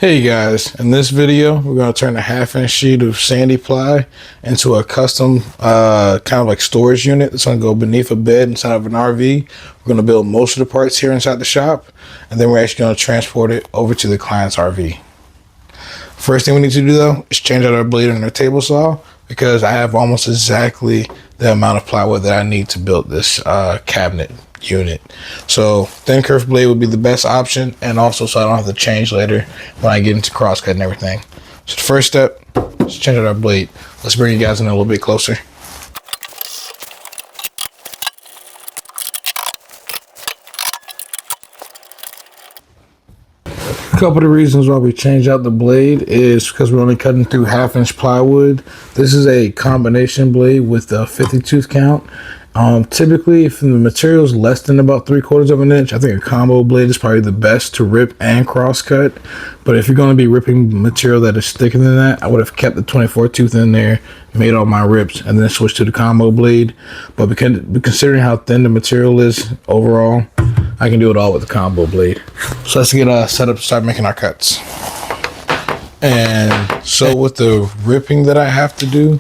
Hey guys, in this video we're going to turn a 1/2 inch sheet of sandy ply into a custom kind of like storage unit that's going to go beneath a bed inside of an RV. We're going to build most of the parts here inside the shop, and then we're actually going to transport it over to the client's RV. First thing we need to do though is change out our blade on our table saw, because I have almost exactly the amount of plywood that I need to build this cabinet unit. So thin curved blade would be the best option, and also so I don't have to change later when I get into crosscut and everything. So the first step is change out our blade. Let's bring you guys in a little bit closer. A couple of the reasons why we change out the blade is because we're only cutting through 1/2 inch plywood. This is a combination blade with a 50 tooth count. Typically, if the material is less than about 3/4 of an inch, I think a combo blade is probably the best to rip and cross cut. But if you're going to be ripping material that is thicker than that, I would have kept the 24 tooth in there, made all my rips, and then switched to the combo blade. But because considering how thin the material is overall, I can do it all with the combo blade. So let's get set up to start making our cuts. And so with the ripping that I have to do,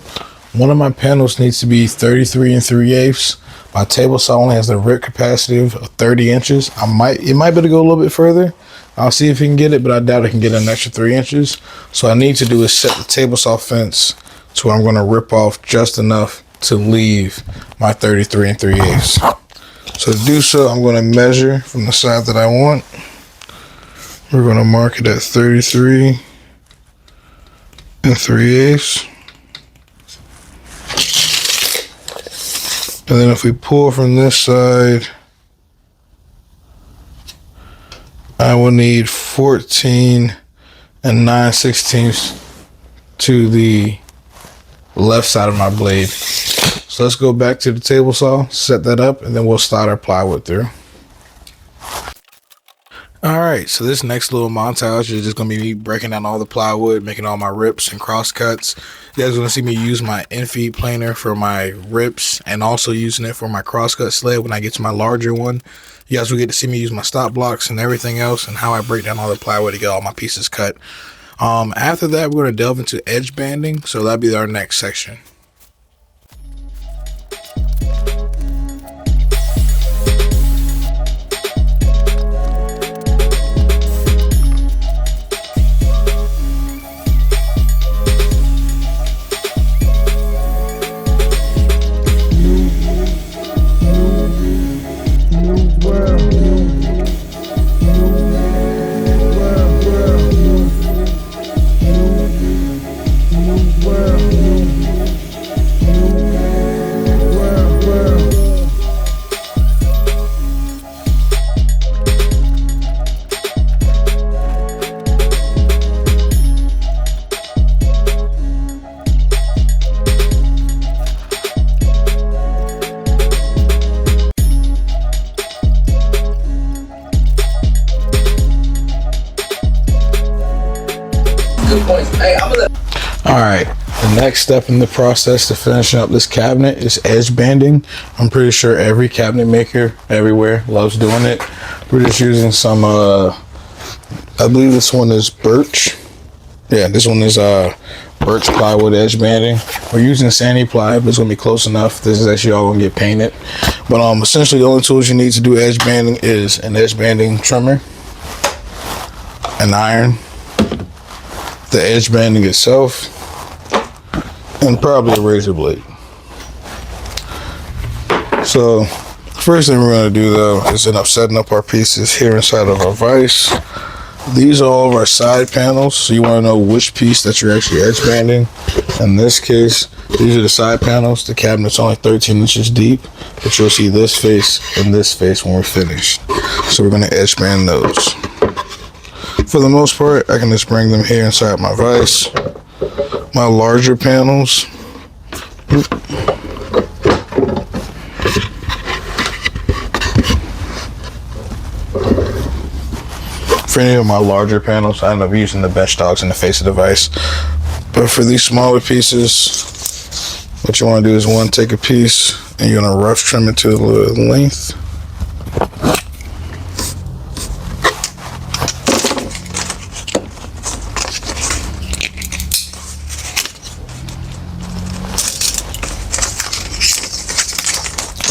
one of my panels needs to be 33 3/8. My table saw only has the rip capacity of 30 inches. It might be able to go a little bit further. I'll see if we can get it, but I doubt I can get an extra 3 inches. So what I need to do is set the table saw fence to where I'm going to rip off just enough to leave my 33 3/8. So to do so, I'm going to measure from the side that I want. We're going to mark it at 33 3/8. And then if we pull from this side, I will need 14 9/16 to the left side of my blade. So let's go back to the table saw, set that up, and then we'll slide our plywood through. Alright, so this next little montage is just going to be me breaking down all the plywood, making all my rips and cross cuts. You guys are going to see me use my in-feed planer for my rips and also using it for my crosscut sled when I get to my larger one. You guys will get to see me use my stop blocks and everything else, and how I break down all the plywood to get all my pieces cut. After that, we're going to delve into edge banding, so that'll be our next section. Alright, the next step in the process to finishing up this cabinet is edge banding. I'm pretty sure every cabinet maker everywhere loves doing it. We're just using some, I believe this one is birch. Yeah, this one is birch plywood edge banding. We're using sandy ply, but it's going to be close enough. This is actually all going to get painted. But essentially the only tools you need to do edge banding is an edge banding trimmer, an iron, the edge banding itself, and probably a razor blade. So first thing we're going to do though is end up setting up our pieces here inside of our vise. These are all of our side panels, so you want to know which piece that you're actually edge banding. In this case, these are the side panels. The cabinet's only 13 inches deep, but you'll see this face and this face when we're finished. So we're going to edge band those. For the most part, I can just bring them here inside my vise. My larger panels, for any of my larger panels, I end up using the bench dogs in the face of the vise. But for these smaller pieces, what you want to do is take a piece and you're going to rough trim it to the length.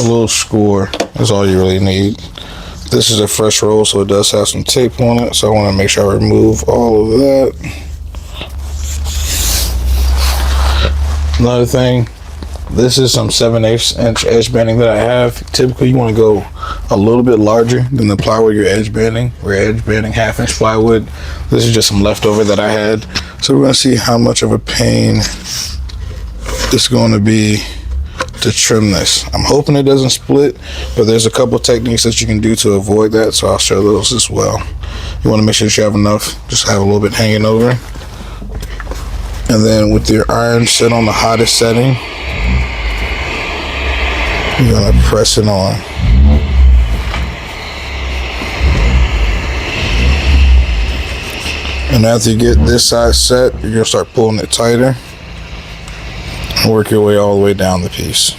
a little score is all you really need. This is a fresh roll, so it does have some tape on it, so I want to make sure I remove all of that. Another thing, this is some 7/8 inch edge banding that I have. Typically you want to go a little bit larger than the plywood you're edge banding. We're edge banding 1/2 inch plywood. This is just some leftover that I had. So we're going to see how much of a pain it's going to be to trim this. I'm hoping it doesn't split, but there's a couple techniques that you can do to avoid that, so I'll show those as well. You want to make sure that you have enough, just have a little bit hanging over. And then with your iron set on the hottest setting, you're going to press it on. And after you get this side set, you're going to start pulling it tighter and work your way all the way down the piece.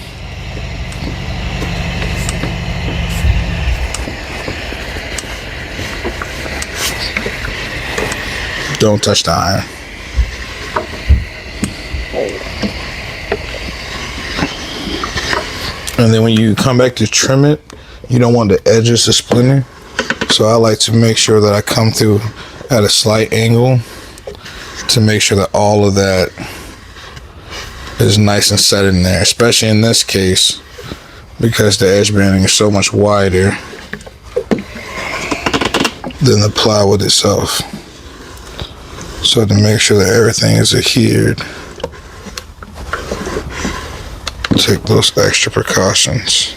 Don't touch the iron. And then when you come back to trim it, you don't want the edges to splinter. So I like to make sure that I come through at a slight angle to make sure that all of that is nice and set in there, especially in this case because the edge banding is so much wider than the plywood itself. So to make sure that everything is adhered, take those extra precautions.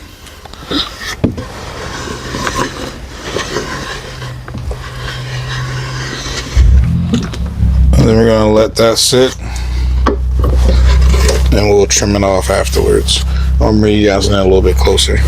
And then we're going to let that sit and we'll trim it off afterwards. I'll bring you guys in a little bit closer.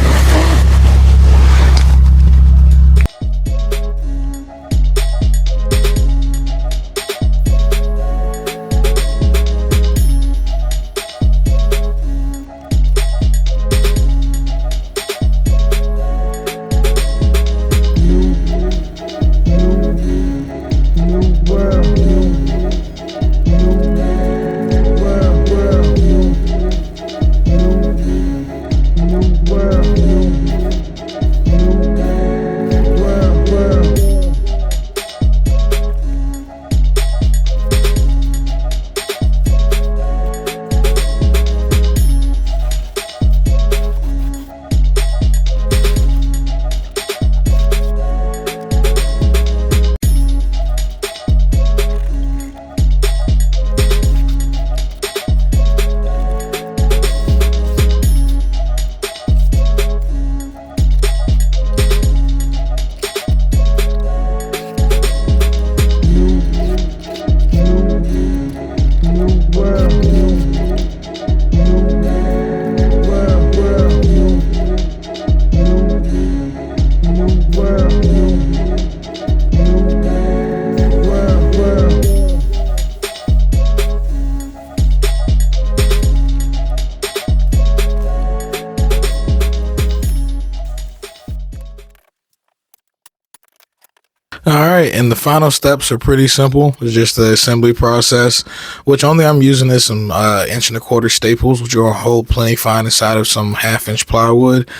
Alright, and the final steps are pretty simple. It's just the assembly process, which only I'm using is some 1.25" staples, which will hold plenty fine inside of some 1/2 inch plywood.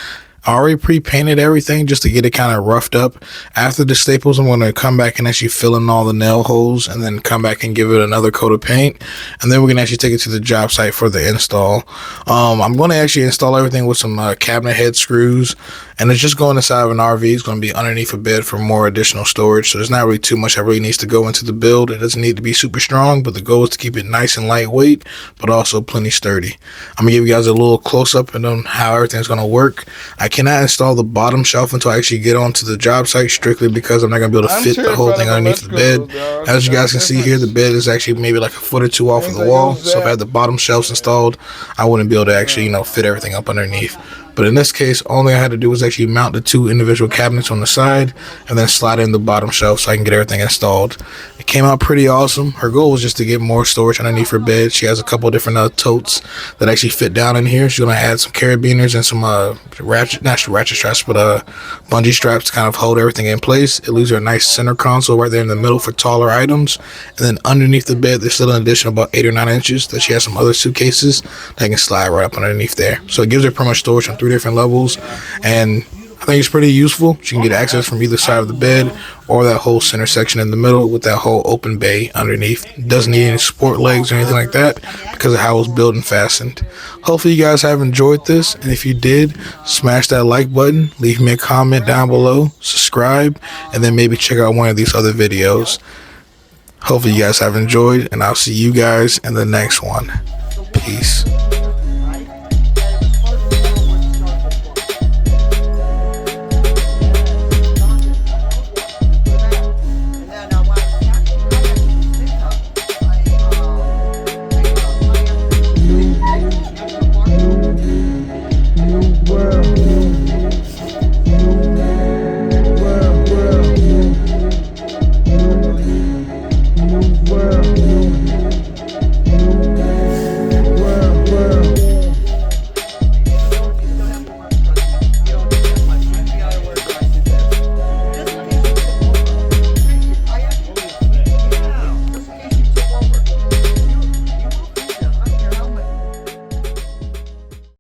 I already pre-painted everything just to get it kind of roughed up. After the staples, I'm going to come back and actually fill in all the nail holes and then come back and give it another coat of paint. And then we're going to actually take it to the job site for the install. I'm going to actually install everything with some cabinet head screws. And it's just going inside of an RV. It's going to be underneath a bed for more additional storage. So there's not really too much that really needs to go into the build. It doesn't need to be super strong, but the goal is to keep it nice and lightweight, but also plenty sturdy. I'm going to give you guys a little close-up on how everything's going to work. I cannot install the bottom shelf until I actually get onto the job site, strictly because I'm not going to be able to fit the whole thing underneath the bed. As you guys can see here, the bed is actually maybe like a foot or two off of the wall. So if I had the bottom shelves installed, I wouldn't be able to actually, fit everything up underneath. But in this case, all I had to do was actually mount the 2 individual cabinets on the side and then slide in the bottom shelf so I can get everything installed. It came out pretty awesome. Her goal was just to get more storage underneath her bed. She has a couple different totes that actually fit down in here. She's going to add some carabiners and some ratchet straps, but bungee straps to kind of hold everything in place. It leaves her a nice center console right there in the middle for taller items. And then underneath the bed, there's still an additional about 8 or 9 inches that she has some other suitcases that can slide right up underneath there. So it gives her pretty much storage on 3 3 different levels, and I think it's pretty useful. You can get access from either side of the bed or that whole center section in the middle with that whole open bay underneath. It doesn't need any support legs or anything like that because of how it's built and fastened. Hopefully you guys have enjoyed this, and if you did, smash that like button, leave me a comment down below, subscribe, and then maybe check out one of these other videos. Hopefully you guys have enjoyed, and I'll see you guys in the next one. Peace.